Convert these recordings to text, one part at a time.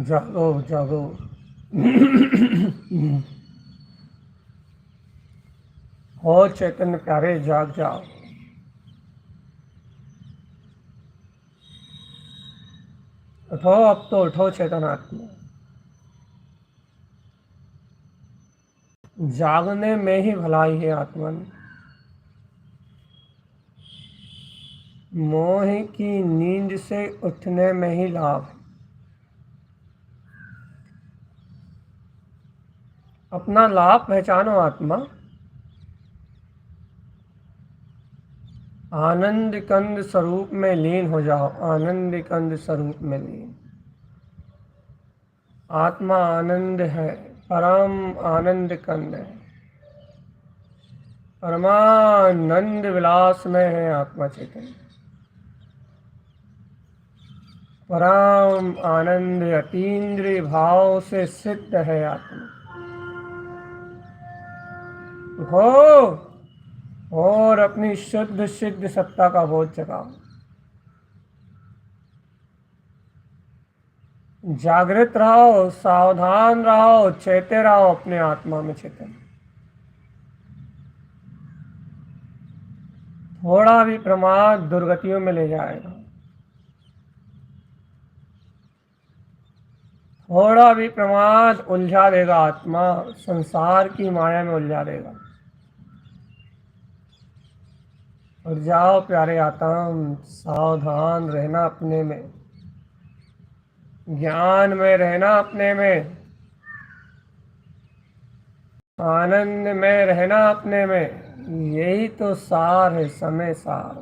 जागो जागो। हो चैतन्य प्यारे, जाग जाओ। उठो, अब तो उठो चेतन आत्मा। जागने में ही भलाई है आत्मन। मोह की नींद से उठने में ही लाभ। अपना लाभ पहचानो आत्मा। आनंद कंद स्वरूप में लीन हो जाओ, आनंद कंद स्वरूप में लीन। आत्मा आनंद है, परम आनंद कंद है, परमानंद विलास में है आत्मा चैतन्य। परम आनंद अतीन्द्रिय भाव से सिद्ध है आत्मा हो, और अपनी शुद्ध सिद्ध सत्ता का बोध जगाओ। जागृत रहो, सावधान रहो, चेते रहो अपने आत्मा में चेतन। थोड़ा भी प्रमाद दुर्गतियों में ले जाएगा, थोड़ा भी प्रमाद उलझा देगा, आत्मा संसार की माया में उलझा देगा। और जाओ प्यारे आत्म, सावधान रहना अपने में, ज्ञान में रहना अपने में, आनंद में रहना अपने में। यही तो सार है, समय सार।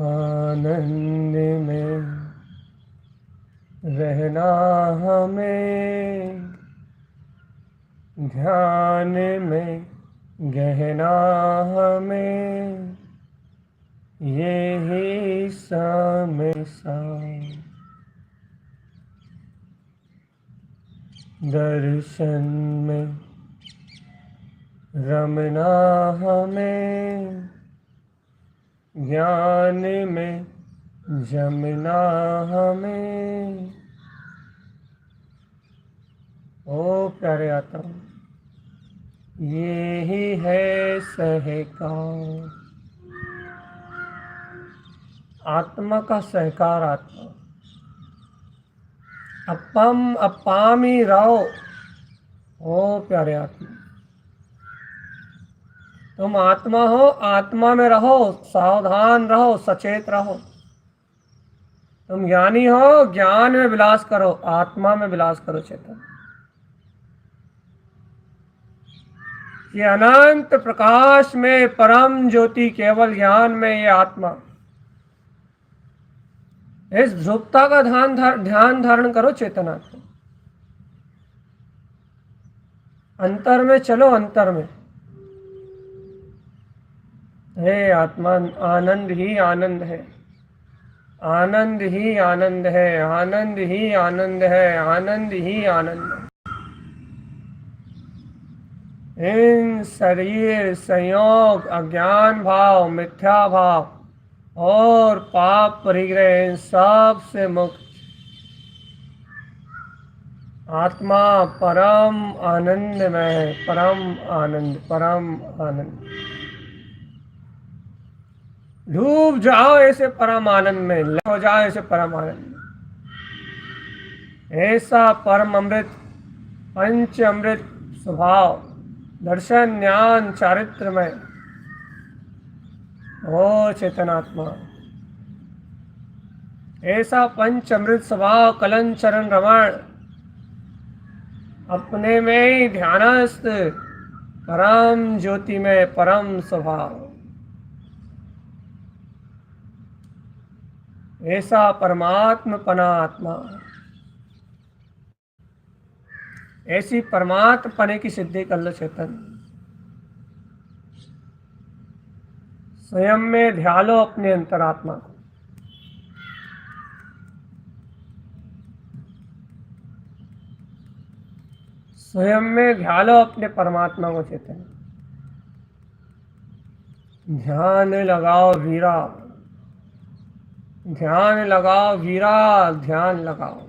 आनंद में रहना हमें, ध्यान में गहना हमें, यही समय सार। दर्शन में रमना हमें, ज्ञान में जमना हमें। ओ प्यारे आत्मा, ये ही है सहकार, आत्मा का सहकार। आत्मा अपम अपामी रहो। ओ प्यारे आत्मा, तुम आत्मा हो, आत्मा में रहो, सावधान रहो, सचेत रहो। तुम ज्ञानी हो, ज्ञान में विलास करो, आत्मा में विलास करो चेतन। ये अनंत प्रकाश में परम ज्योति, केवल ज्ञान में ये आत्मा। इस ध्रुवता का ध्यान धारण करो चेतना को। अंतर में चलो, अंतर में। हे आत्मा, आनंद ही आनंद है, आनंद ही आनंद है, आनंद ही आनंद है, आनंद ही आनंद है। इन शरीर संयोग, अज्ञान भाव, मिथ्या भाव और पाप परिग्रह, इन सब से मुक्त आत्मा परम आनंद में है। परम आनंद, परम आनंद। डूब जाओ ऐसे परम आनंद में, हो जाओ ऐसे परम आनंद में। ऐसा परम अमृत, पंच अमृत स्वभाव, दर्शन ज्ञान चारित्र में ओ चेतनात्मा। ऐसा पंच अमृत स्वभाव, कलन चरण रमण, अपने में ही ध्यानस्थ, परम ज्योति में परम स्वभाव। ऐसा परमात्म पना आत्मा, ऐसी परमात्म पने की सिद्धि कर लो चेतन। स्वयं में ध्यान लो अपने अंतरात्मा को। स्वयं में ध्यान लो अपने परमात्मा को चेतन। ध्यान लगाओ वीरा, ध्यान लगाओ वीरा, ध्यान लगाओ।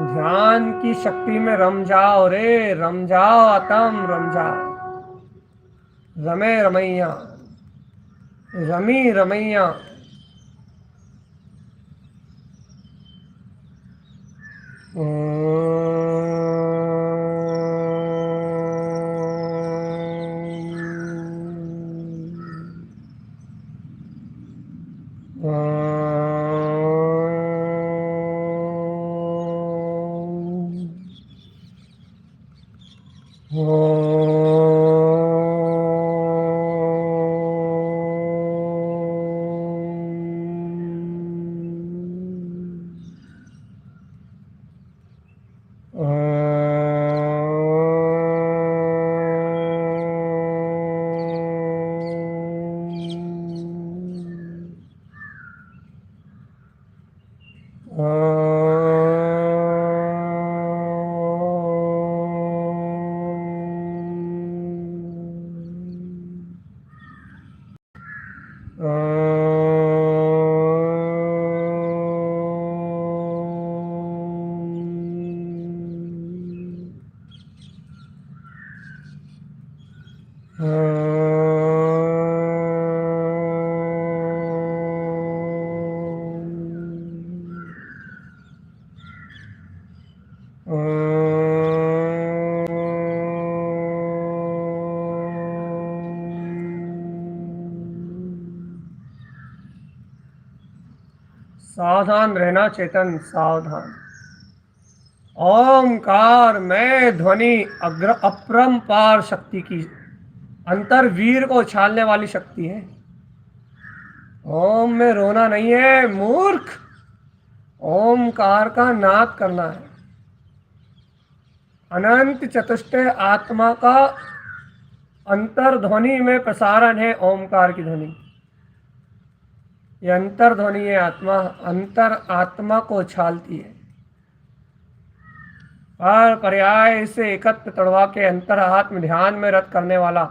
ध्यान की शक्ति में रम जाओ रे, रम जाओ आत्म, रम जाओ। रमे रमैया, रमी रमैया। सावधान रहना चेतन, सावधान। ओमकार में ध्वनि अपरंपार शक्ति की, अंतरवीर को उछालने वाली शक्ति है। ओम में रोना नहीं है मूर्ख, ओमकार का नाद करना है। अनंत चतुष्टय आत्मा का अंतर ध्वनि में प्रसारण है ओमकार की ध्वनि। ये अंतर ध्वनि है, आत्मा अंतर आत्मा को उछालती है। हर पर्याय से एकत्र तोड़वा के अंतर आत्म ध्यान में रत करने वाला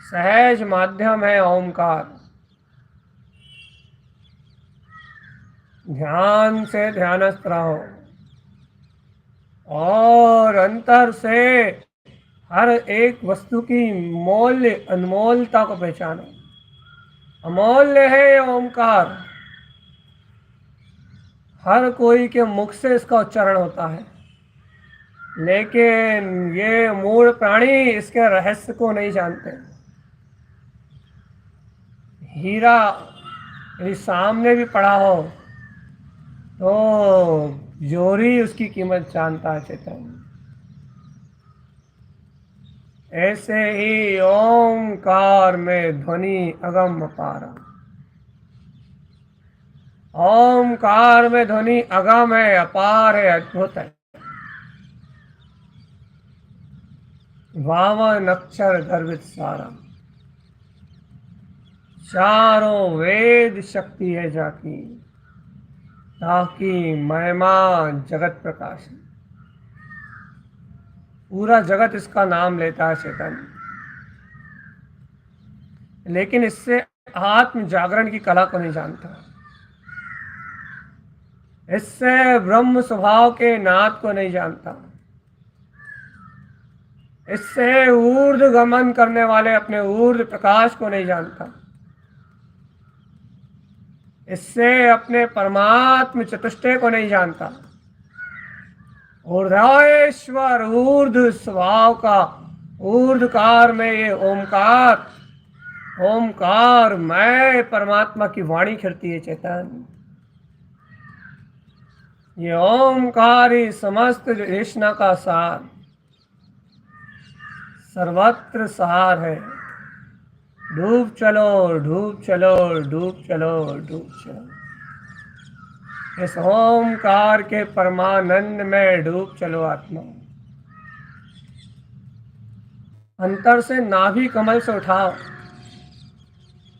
सहज माध्यम है ओमकार। ध्यान से ध्यानस्थ रहो और अंतर से हर एक वस्तु की मूल्य अनमोलता को पहचानो। अमूल्य है ये ओमकार, हर कोई के मुख से इसका उच्चारण होता है, लेकिन ये मूल प्राणी इसके रहस्य को नहीं जानते। हीरा यदि सामने भी पड़ा हो तो जोरी उसकी कीमत जानता है चेतन। ऐसे ही ओमकार में ध्वनि अगम अपार। ओमकार में ध्वनि अगम है, अपार है, अद्भुत है। वामन अक्षर गर्भित सारा, चारों वेद शक्ति है जाकी, ताकि महिमा जगत प्रकाश। पूरा जगत इसका नाम लेता है चेतन, लेकिन इससे आत्म जागरण की कला को नहीं जानता। इससे ब्रह्म स्वभाव के नाद को नहीं जानता। इससे ऊर्ध गमन करने वाले अपने ऊर्ध प्रकाश को नहीं जानता। इससे अपने परमात्म चतुष्टय को नहीं जानता। ऊर्ध्वेश्वर ऊर्ध स्वभाव का ऊर्धकार में ये ओमकार, ओमकार मैं परमात्मा की वाणी खिलती है चेतन। ये ओमकार ही समस्त देशना का सार, सर्वत्र सार है। डूब चलो डूब चलो डूब चलो डूब चलो, इस ओमकार के परमानंद में डूब चलो आत्मा। अंतर से नाभि कमल से उठाओ,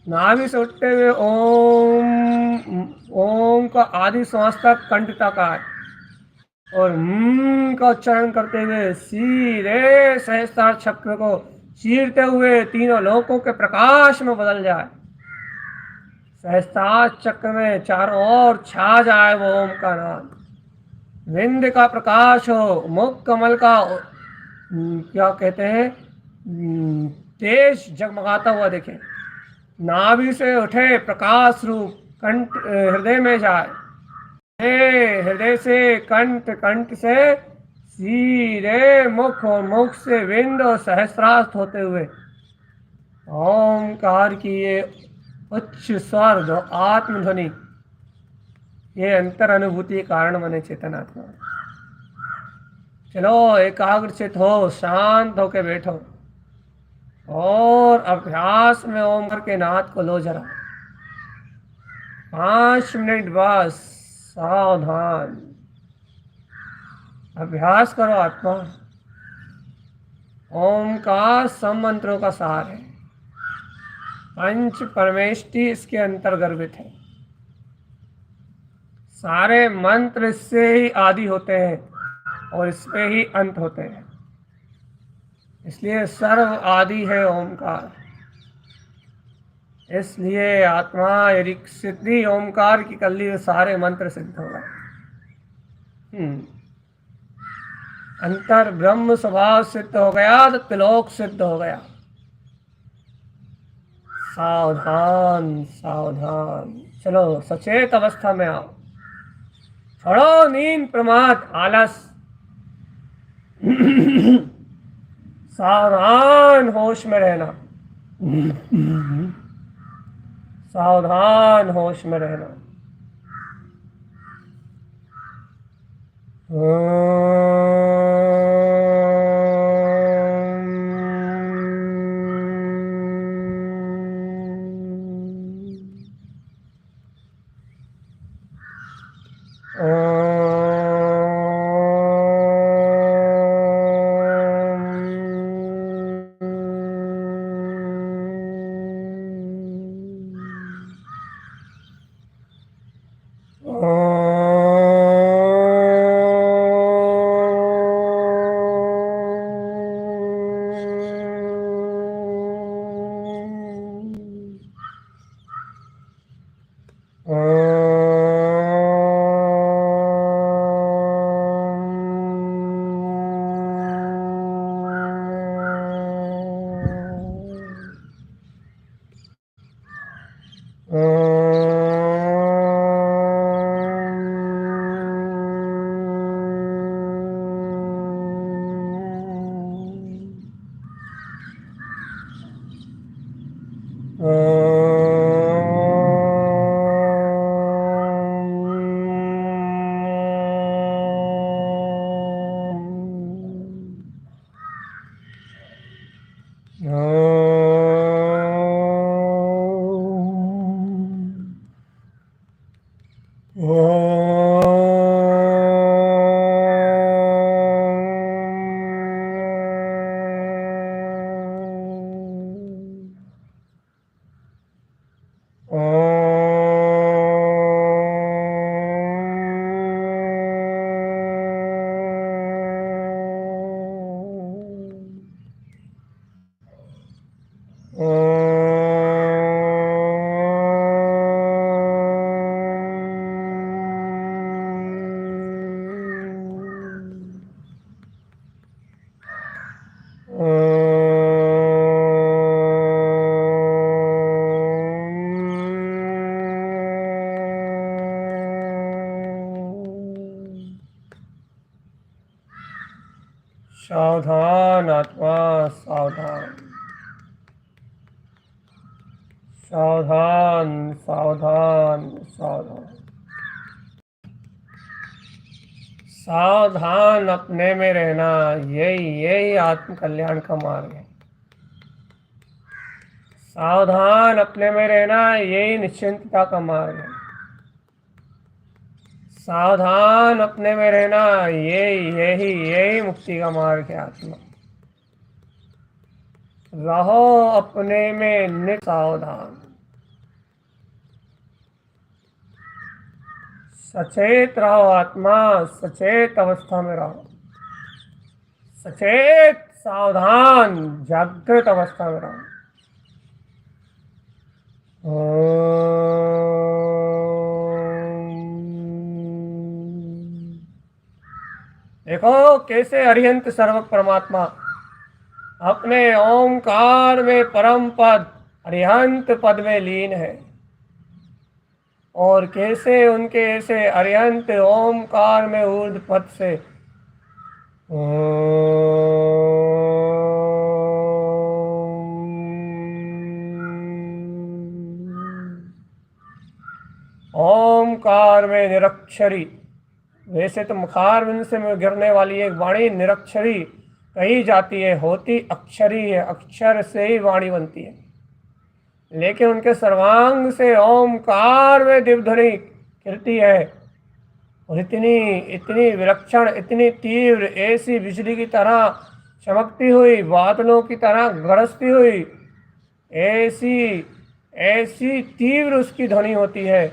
नाभि से उठते हुए ओम, ओम का आदि श्वास तक कंठ तक आए और का उच्चारण करते हुए सीधे सहस्त्रार चक्र को चीरते हुए तीनों लोकों के प्रकाश में बदल जाए। सहस्त्रार चक्र में चारों ओर छा जाए वो ओम का नाम। विंध्य का प्रकाश हो, मुख कमल का क्या कहते हैं तेज जगमगाता हुआ देखे। नाभि से उठे प्रकाश रूप कंठ हृदय में जाए, हृदय से कंठ, कंठ से सीधे मुख और मुख से विंद और सहस्रार्थ होते हुए ओमकार की ये उच्च स्वर आत्मध्वनि, ये अंतर अनुभूति कारण बने चेतनात्मा। चलो एकाग्रचित हो, शांत होके बैठो और अभ्यास में ओमकार के नाद को लो जरा। 5 मिनट बस सावधान अभ्यास करो आत्मा। ओमकार सब मंत्रों का सार है, पंच परमेष्टि इसके अंतर्गर्भित है। सारे मंत्र इससे ही आदि होते हैं और इसमें ही अंत होते हैं, इसलिए सर्व आदि है ओमकार। इसलिए आत्मा यदि सिद्धि ओमकार की कर ली तो सारे मंत्र सिद्ध हो गए। अंतर ब्रह्म स्वभाव सिद्ध हो गया तो त्रिलोक सिद्ध हो गया। सावधान सावधान। चलो सचेत अवस्था में आओ, छोड़ो नींद प्रमाद आलस। सावधान होश में रहना, सावधान होश में रहना। सावधान आत्मा सावधान, सावधान सावधान सावधान। सावधान अपने में रहना, यही आत्म कल्याण का मार्ग है। सावधान अपने में रहना, यही निश्चिंतता का मार्ग है। सावधान अपने में रहना, यही मुक्ति का मार्ग है। आत्मा रहो अपने में निसावधान, सचेत रहो। आत्मा सचेत अवस्था में रहो, सचेत सावधान जागृत अवस्था में रहो। देखो कैसे अरिहंत सर्वक परमात्मा अपने ओंकार में परम पद अरिहंत पद में लीन है, और कैसे उनके ऐसे अरिहंत ओंकार में ऊर्ध्व पद से ओंकार में निरक्षरी, वैसे तो मुखारविंद से गिरने वाली एक वाणी निरक्षरी कही जाती है, होती अक्षरी है, अक्षर से ही वाणी बनती है। लेकिन उनके सर्वांग से ओंकार में दिव्यध्वनि गिरती है, और इतनी विलक्षण, इतनी तीव्र, ऐसी बिजली की तरह चमकती हुई, बादलों की तरह गरजती हुई, ऐसी तीव्र उसकी ध्वनि होती है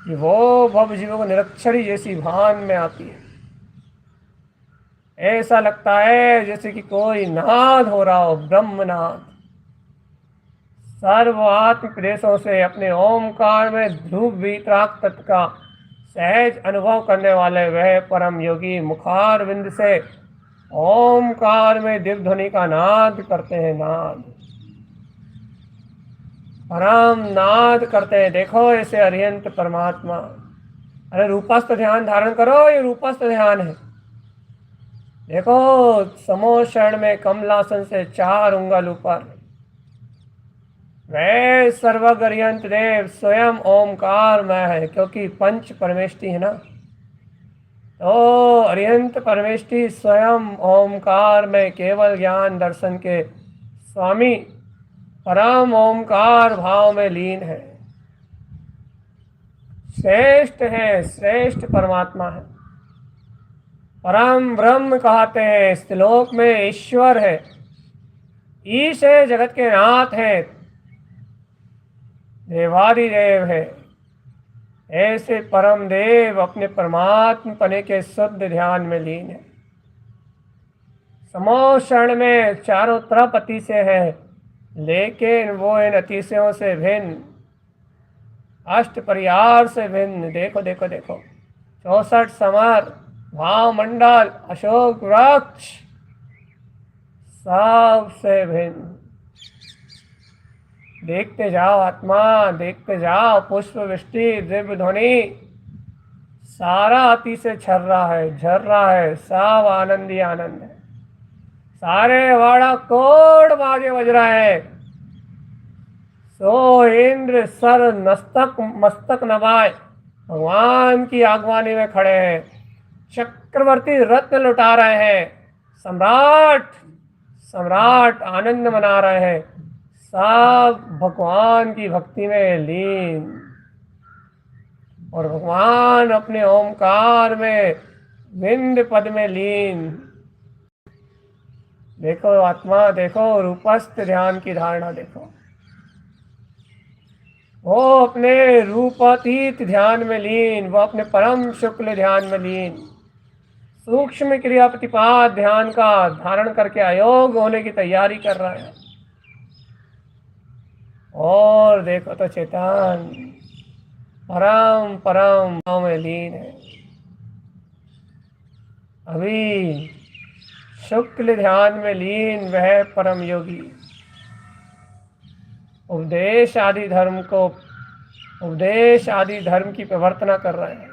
कि वो भव जीवों को निरक्षरी जैसी भान में आती है। ऐसा लगता है जैसे कि कोई नाद हो रहा हो, ब्रह्मनाद। सर्वात्म प्रदेशों से अपने ओमकार में ध्रुव वीतराग तत्व का सहज अनुभव करने वाले वह परम योगी मुखार विंद से ओमकार में दिव्य ध्वनि का नाद करते हैं। नाद परम नाद करते हैं। देखो ऐसे अरिहंत परमात्मा। अरे रूपस्थ ध्यान धारण करो, ये रूपस्थ ध्यान है। देखो समो क्षण में कमलासन से 4 उंगल ऊपर वे सर्वज्ञ अरिहंत देव स्वयं ओमकार में है, क्योंकि पंच परमेष्टि है ना। तो अरिहंत परमेष्टि स्वयं ओमकार में केवल ज्ञान दर्शन के स्वामी परम ओमकार भाव में लीन है। श्रेष्ठ है, श्रेष्ठ परमात्मा है। परम ब्रह्म कहते हैं, इस लोक में ईश्वर है, ईश है, जगत के नाथ है, देवादिदेव है। ऐसे परम देव अपने परमात्म पने के शुद्ध ध्यान में लीन है। समोषण में चारों तरफ अतिशय है, लेकिन वो इन अतिशयों से भिन्न, अष्ट परिहार से भिन्न। देखो देखो देखो 64 समर, भाव मंडल, अशोक वृक्ष, सबसे भिन्न। देखते जाओ आत्मा, देखते जाओ। पुष्प वृष्टि, दिव्य ध्वनि, सारा अति से झर रहा है, झर रहा है। सब आनंद ही आनंद है। सारे वाड़ा कोड बाजे बज रहे हैं। सो इंद्र सर नस्तक मस्तक नवाए भगवान की आगवानी में खड़े हैं। चक्रवर्ती रत्न लुटा रहे हैं। सम्राट सम्राट आनंद मना रहे हैं। सब भगवान की भक्ति में लीन, और भगवान अपने ओमकार में विंद पद में लीन। देखो आत्मा, देखो रूपस्थ ध्यान की धारणा देखो। वो अपने रूपातीत ध्यान में लीन, वो अपने परम शुक्ल ध्यान में लीन, सूक्ष्म क्रिया प्रतिपाद ध्यान का धारण करके अयोग होने की तैयारी कर रहा है। और देखो तो चेतन परम परम भाव में लीन है। अभी शुक्ल ध्यान में लीन वह परम योगी उपदेश आदि धर्म की प्रवर्तना कर रहे हैं।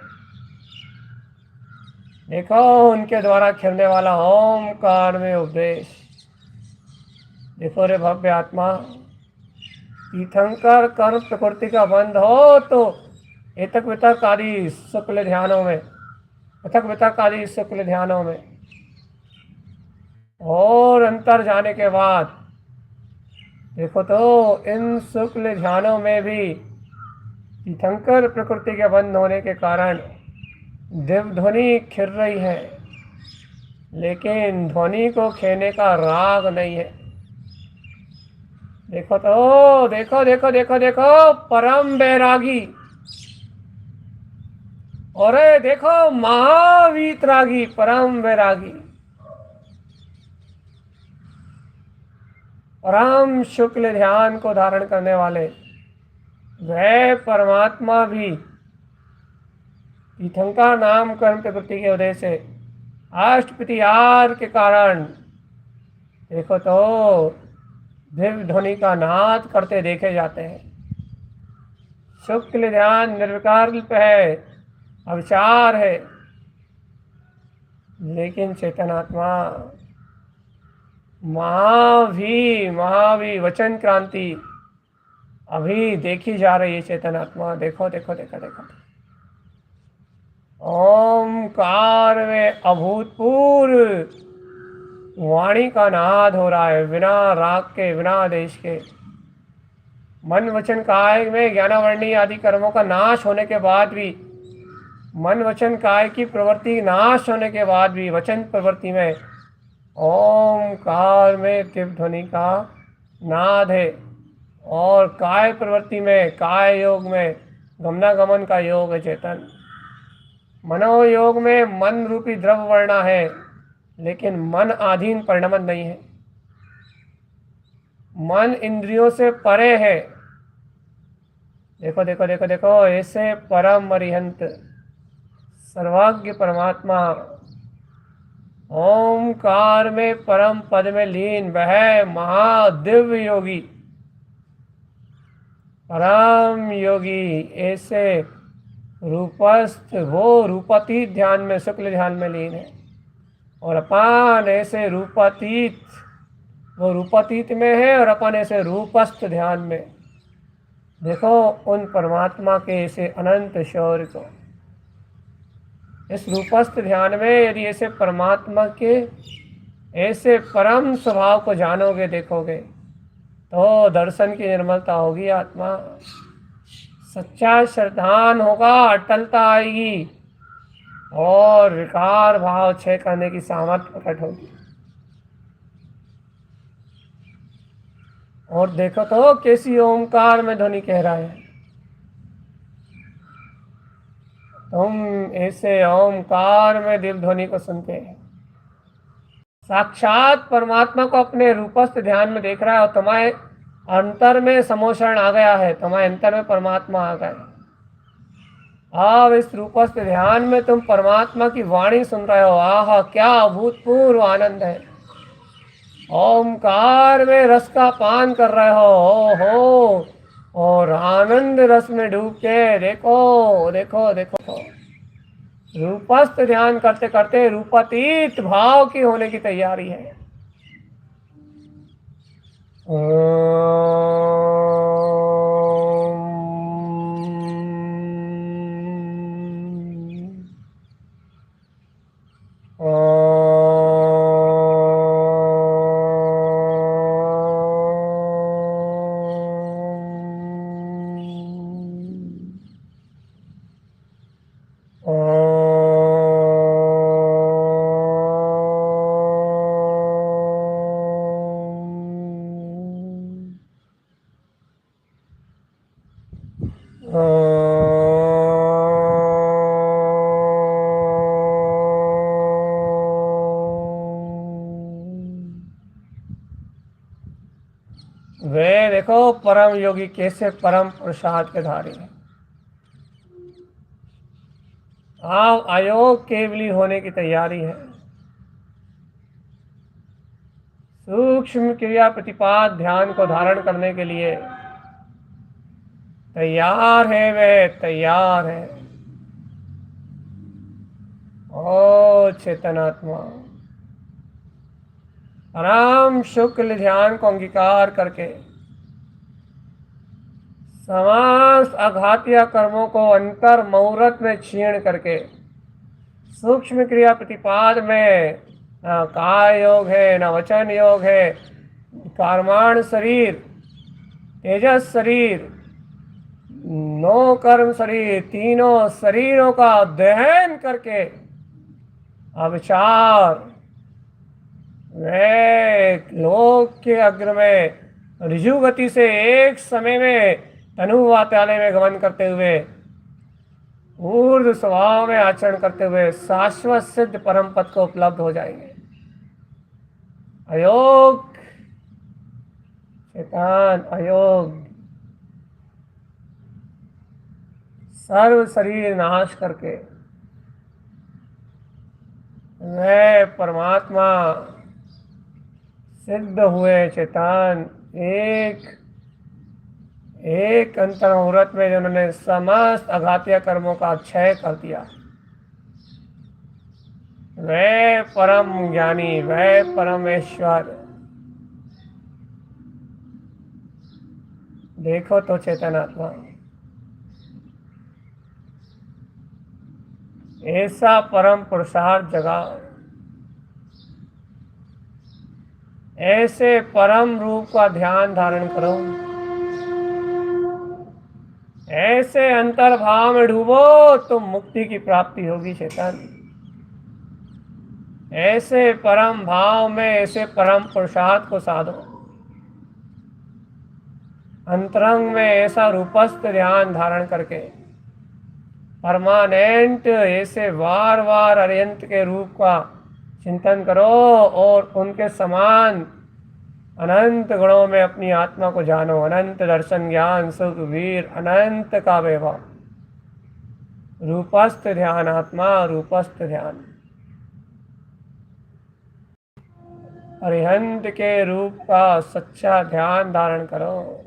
देखो उनके द्वारा खिलने वाला ओमकार में उपदेश। देखो रे भव्य आत्मा, तीर्थंकर कर्म प्रकृति का बंध हो तो एतक वितक आदि शुक्ल ध्यानों में, पृथक वितक आदि शुक्ल ध्यानों में, और अंतर जाने के बाद देखो तो इन शुक्ल ध्यानों में भी तीर्थंकर प्रकृति के बंध होने के कारण दिव्य ध्वनि खिर रही है, लेकिन ध्वनि को खेने का राग नहीं है। देखो तो देखो देखो देखो देखो परम बैरागी, और देखो महावीतरागी, परम बैरागी, परम शुक्ल ध्यान को धारण करने वाले वह परमात्मा भी तीर्थंकर नाम कर्म प्रवृत्ति के उदय से अष्टप्रतिहार के कारण देखो तो दिव्य ध्वनि का नाद करते देखे जाते हैं। शुक्ल ध्यान निर्विकल्प है, अविचार है, लेकिन चेतनात्मा महावी वचन क्रांति अभी देखी जा रही है। चेतनात्मा देखो देखो देखो देखो, ओमकार में अभूतपूर्व वाणी का नाद हो रहा है, बिना राग के, बिना आदेश के। मन वचन काय में ज्ञानावर्णी आदि कर्मों का नाश होने के बाद भी, मन वचन काय की प्रवृत्ति नाश होने के बाद भी वचन प्रवृत्ति में ओमकार में दिव्य ध्वनि का नाद है। और काय प्रवृत्ति में, काय योग में गमनागमन का योग है। चेतन मनोयोग में मन रूपी द्रव्य वर्णा है, लेकिन मन अधीन परिणमन नहीं है। मन इंद्रियों से परे है। देखो देखो देखो देखो ऐसे परम अरिहंत सर्वज्ञ परमात्मा ओमकार में परम पद में लीन वह महादिव्य योगी परम योगी ऐसे रूपस्थ वो रूपातीत ध्यान में, शुक्ल ध्यान में लीन है, और अपन ऐसे रूपातीत, वो रूपातीत में है और अपन ऐसे रूपस्थ ध्यान में। देखो उन परमात्मा के ऐसे अनंत शौर्य को। इस रूपस्थ ध्यान में यदि ऐसे परमात्मा के ऐसे परम स्वभाव को जानोगे, देखोगे, तो दर्शन की निर्मलता होगी, आत्मा सच्चा श्रद्धान होगा, अटलता आएगी और विकार भाव क्षय करने की सामर्थ्य प्रकट होगी। और देखो तो कैसी ओंकार में ध्वनि कह रहा है, तुम ऐसे ओंकार में दिव्य ध्वनि को सुनते हैं, साक्षात परमात्मा को अपने रूपस्थ ध्यान में देख रहा है, और तुम्हारे अंतर में समोषण आ गया है, तुम्हारे अंतर में परमात्मा आ गया है। अब इस रूपस्थ ध्यान में तुम परमात्मा की वाणी सुन रहे हो। आहा, क्या अभूतपूर्व आनंद है। ओमकार में रस का पान कर रहे हो, और आनंद रस में डूब के देखो देखो देखो, रूपस्थ ध्यान करते करते रूपातीत भाव की होने की तैयारी है। वे देखो परम योगी कैसे परम पुरुषार्थ के धारी है। आप अयोग केवली होने की तैयारी है। सूक्ष्म क्रिया प्रतिपाद ध्यान को धारण करने के लिए तैयार है, वे तैयार है। ओ चेतनात्मा, परम शुक्ल ध्यान को अंगीकार करके समस्त अघातीय कर्मों को अंतर मुहूर्त में क्षीण करके सूक्ष्म क्रिया प्रतिपाद में न काय योग है, न वचन योग है, कर्माण शरीर, तेजस शरीर, नो कर्म शरीर, तीनों शरीरों का दहन करके अविचार वे लोक के अग्र में ऋजु गति से एक समय में तनु वात्यालय में गमन करते हुए, ऊर्ध्व स्वभाव में आचरण करते हुए शाश्वत सिद्ध परम पद को उपलब्ध हो जाएंगे। अयोग शैतान, अयोग सर्व शरीर नाश करके वे परमात्मा सिद्ध हुए। चेतन एक अंतर मुहूर्त में जिन्होंने समस्त अघातीय कर्मों का क्षय कर दिया, वे परम ज्ञानी, वे परमेश्वर। देखो तो चेतनात्मा, ऐसा परम पुरुषार्थ जगा, ऐसे परम रूप का ध्यान धारण करो, ऐसे अंतर्भाव में डूबो तो मुक्ति की प्राप्ति होगी। चेतन, ऐसे परम भाव में ऐसे परम पुरुषार्थ को साधो, अंतरंग में ऐसा रूपस्थ ध्यान धारण करके परमानेंट ऐसे वार वार अरियंत के रूप का चिंतन करो, और उनके समान अनंत गुणों में अपनी आत्मा को जानो। अनंत दर्शन, ज्ञान, सुख, वीर, अनंत का वैभव, रूपस्थ ध्यान, आत्मा रूपस्थ ध्यान, अरिहंत के रूप का सच्चा ध्यान धारण करो।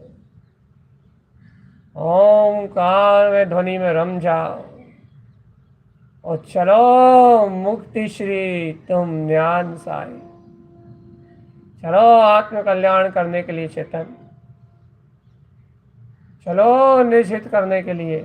ओमकार में ध्वनि में रम जाओ और चलो मुक्ति श्री तुम ज्ञान साई। चलो आत्म कल्याण करने के लिए चेतन, चलो निश्चित करने के लिए।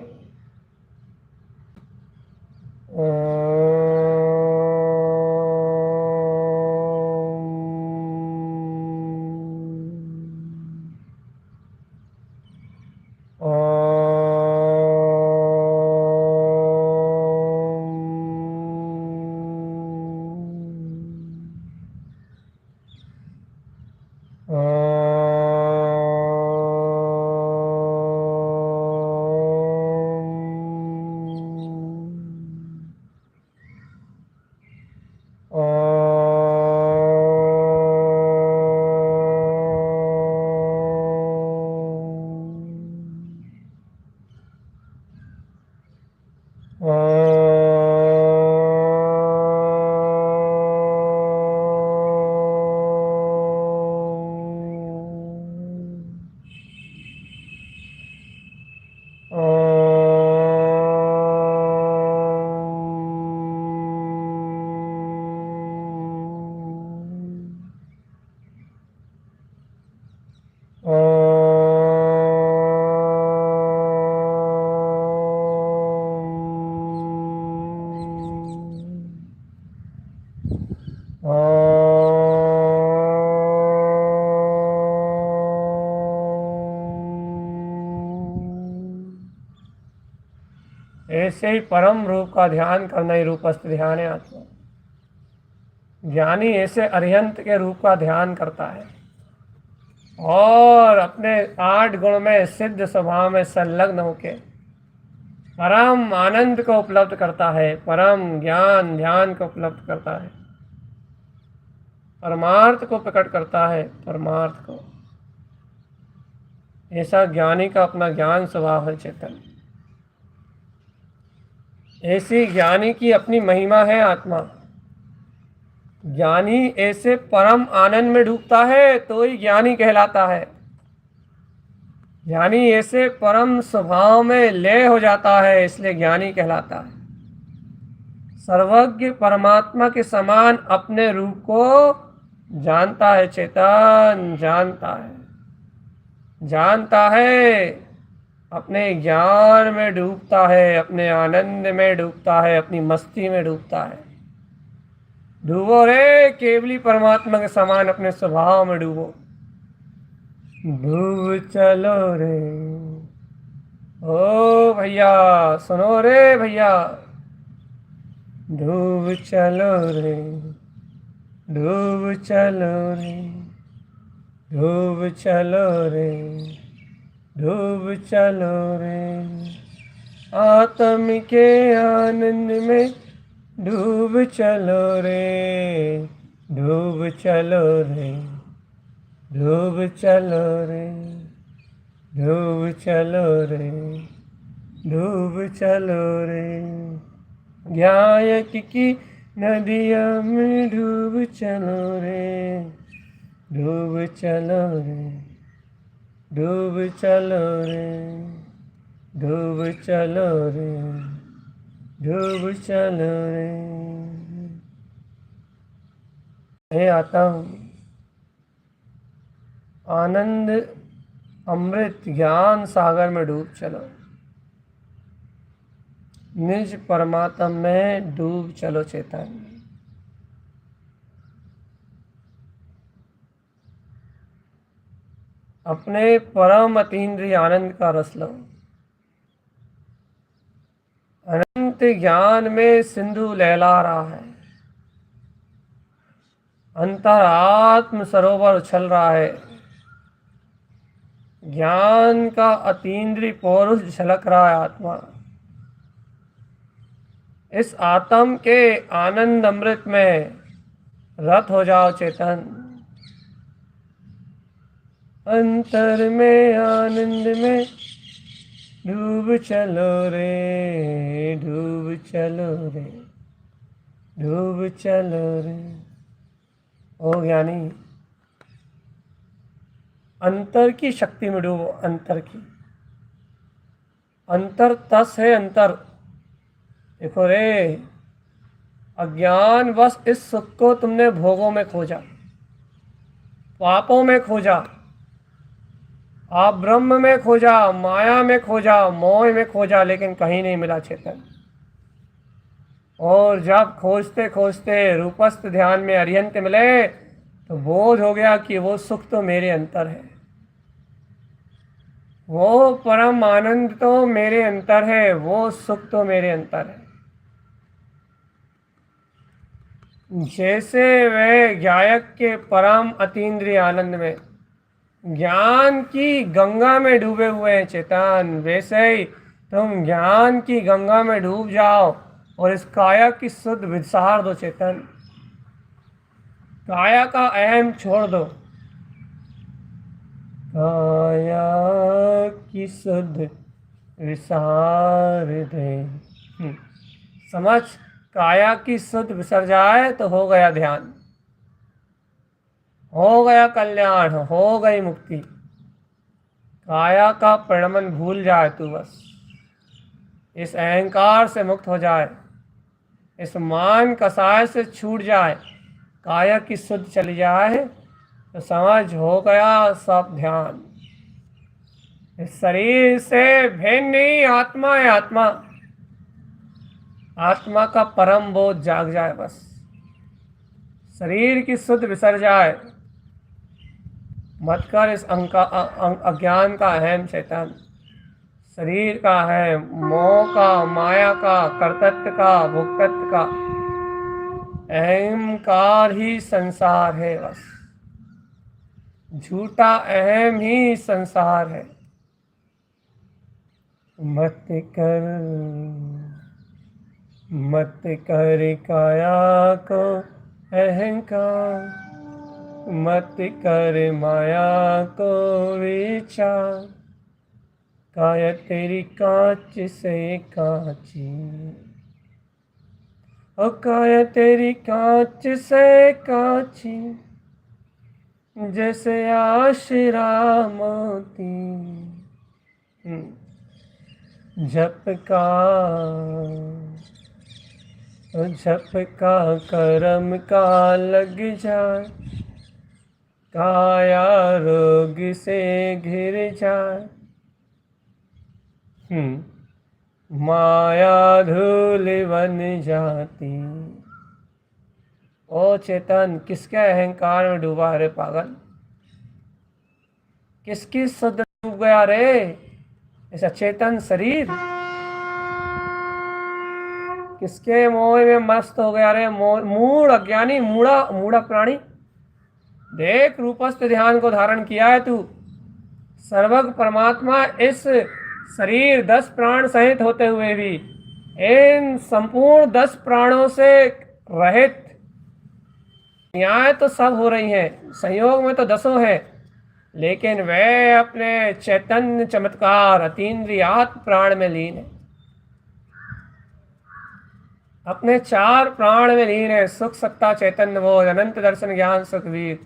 ऐसे ही परम रूप का ध्यान करना ही रूपस्थ ध्यान है आत्मा। ज्ञानी ऐसे अरिहंत के रूप का ध्यान करता है और अपने 8 गुण में सिद्ध स्वभाव में संलग्न होके परम आनंद को उपलब्ध करता है, परम ज्ञान ध्यान को उपलब्ध करता है, परमार्थ को प्रकट करता है, परमार्थ को। ऐसा ज्ञानी का अपना ज्ञान स्वभाव है चेतन। ऐसी ज्ञानी की अपनी महिमा है आत्मा। ज्ञानी ऐसे परम आनंद में डूबता है तो ही ज्ञानी कहलाता है। ज्ञानी ऐसे परम स्वभाव में लय हो जाता है, इसलिए ज्ञानी कहलाता है। सर्वज्ञ परमात्मा के समान अपने रूप को जानता है चेतन, जानता है, अपने ज्ञान में डूबता है, अपने आनंद में डूबता है, अपनी मस्ती में डूबता है। डूबो रे केवली परमात्मा के समान अपने स्वभाव में डूबो। डूब चलो रे ओ भैया, सुनो रे भैया। डूब चलो रे, डूब चलो रे, डूब चलो रे, डूब चलो रे। आत्म के आनंद में डूब चलो रे, डूब चलो रे, डूब चलो रे, डूब चलो रे, डूब चलो रे। ज्ञायक की नदिया में डूब चलो रे, डूब चलो रे, डूब चलो रे, डूब चलो रे, डूब चलो रे। हे आता हूँ आनंद अमृत ज्ञान सागर में डूब चलो, निज परमात्मा में डूब चलो चेतन। अपने परम अतीन्द्रिय आनंद का रस लो। अनंत ज्ञान में सिंधु लहला रहा है, अंतरात्म सरोवर उछल रहा है। ज्ञान का अतीन्द्रिय पौरुष झलक रहा है आत्मा। इस आत्म के आनंद अमृत में रत हो जाओ चेतन। अंतर में आनंद में डूब चलो रे, डूब चलो रे, डूब चलो रे। ओ ज्ञानी, अंतर की शक्ति में डूबो, अंतर की। अंतर तस है अंतर। देखो रे, अज्ञान बस इस सुख को तुमने भोगों में खोजा, पापों में खोजा, आप ब्रह्म में खोजा, माया में खोजा, मोह में खोजा, लेकिन कहीं नहीं मिला चेतन। और जब खोजते खोजते रूपस्थ ध्यान में अरिहंत मिले तो बोध हो गया कि वो सुख तो मेरे अंतर है, वो परम आनंद तो मेरे अंतर है, वो सुख तो मेरे अंतर है। जैसे वह गायक के परम अतीन्द्रिय आनंद में ज्ञान की गंगा में डूबे हुए हैं चेतन, वैसे ही तुम ज्ञान की गंगा में डूब जाओ और इस काया की शुद्ध विसार दो चेतन। काया का अहम छोड़ दो, काया की शुद्ध विसार दे। समझ, काया की शुद्ध विसर जाए तो हो गया ध्यान, हो गया कल्याण, हो गई मुक्ति। काया का प्रणमन भूल जाए तू, बस इस अहंकार से मुक्त हो जाए, इस मान कसाय से छूट जाए, काया की शुद्ध चली जाए तो समझ हो गया सब ध्यान। इस शरीर से भिन्न नहीं आत्मा है, आत्मा, आत्मा का परम बोध जाग जाए, बस शरीर की शुद्ध विसर जाए। मत कर इस अज्ञान का अहम चेतन, शरीर का है, मोह का, माया का, कर्तृत्व का, भोक्तत्व का अहंकार ही संसार है, बस झूठा अहम ही संसार है। मत कर काया को अहंकार, मत कर माया को विचार, काया तेरी कांच से कांची, ओ काया तेरी कांच से कांची, जैसे आशिरा मोती। जप का कर्म का लग जाए, काया रोग से घिर जाए। माया धूल बन जाती। ओ चेतन, किसके अहंकार में डूबा रे पागल, किसकी शुद्ध डूब गया रे ऐसा चेतन शरीर, किसके मोह में मस्त हो गया रे मूढ़ अज्ञानी, मूढ़ा प्राणी। देख, रूपस्थ ध्यान को धारण किया है तू, सर्वज्ञ परमात्मा इस शरीर 10 प्राण सहित होते हुए भी इन संपूर्ण 10 प्राणों से रहित, न्याय तो सब हो रही हैं, संयोग में तो 10 हैं, लेकिन वह अपने चैतन्य चमत्कार अतीन्द्रियात्म प्राण में लीन है, अपने 4 प्राण में लीन है। सुख, सत्ता, चैतन्य बोध, अनंत दर्शन, ज्ञान, सुखवीर,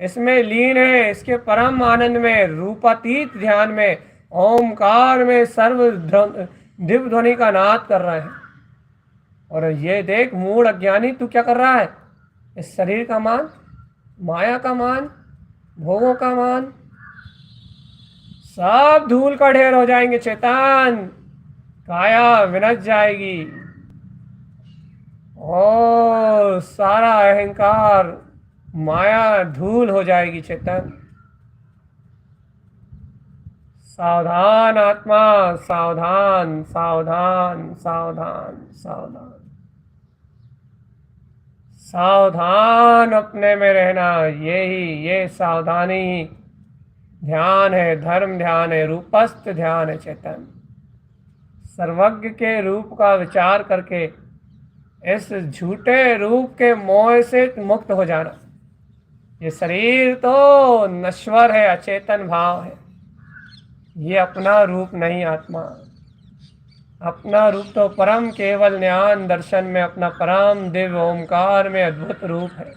इसमें लीन है। इसके परम आनंद में, रूपातीत ध्यान में, ओमकार में सर्व दिव्य ध्वनि का नाद कर रहे हैं। और ये देख मूढ़ अज्ञानी, तू क्या कर रहा है, इस शरीर का मान, माया का मान, भोगों का मान, सब धूल का ढेर हो जाएंगे चेतन, काया विनच जाएगी और सारा अहंकार माया धूल हो जाएगी चेतन। सावधान आत्मा, सावधान सावधान सावधान सावधान सावधान, अपने में रहना, ये सावधानी ध्यान है, धर्म ध्यान है, रूपस्थ ध्यान है चेतन। सर्वज्ञ के रूप का विचार करके इस झूठे रूप के मोह से मुक्त हो जाना। ये शरीर तो नश्वर है, अचेतन भाव है, ये अपना रूप नहीं आत्मा। अपना रूप तो परम केवल ज्ञान दर्शन में अपना परम दिव्य ओमकार में अद्भुत रूप है।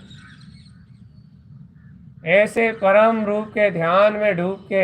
ऐसे परम रूप के ध्यान में डूब के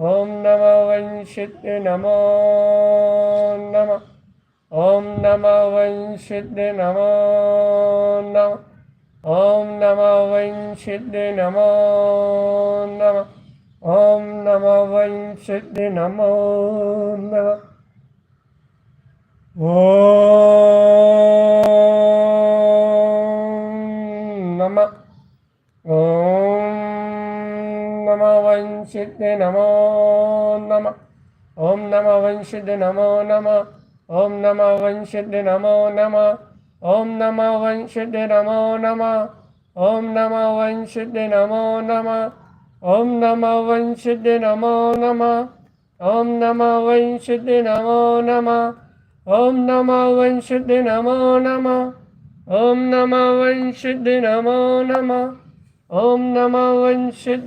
ॐ नमो वंशिते नमो नमः ॐ नमो वंशिते नमो नमः ॐ नमो वंशिते नमो नमः ॐ नमो वंशिते नमो नमः ॐ नमः ॐ नमो वंशिते नमो नमः ॐ नमो वंशिते नमो नमः ॐ नमो वंशिते नमो नमः ॐ नमो वंशिते नमो नमः ॐ नमो वंशिते नमो नमः ॐ नमो वंशिते नमो नमः ॐ नमो वंशिते नमो नमः ॐ नमो वंशिते नमो नमः ॐ नमो वंशिते नमो नमः ॐ नमो वंशिते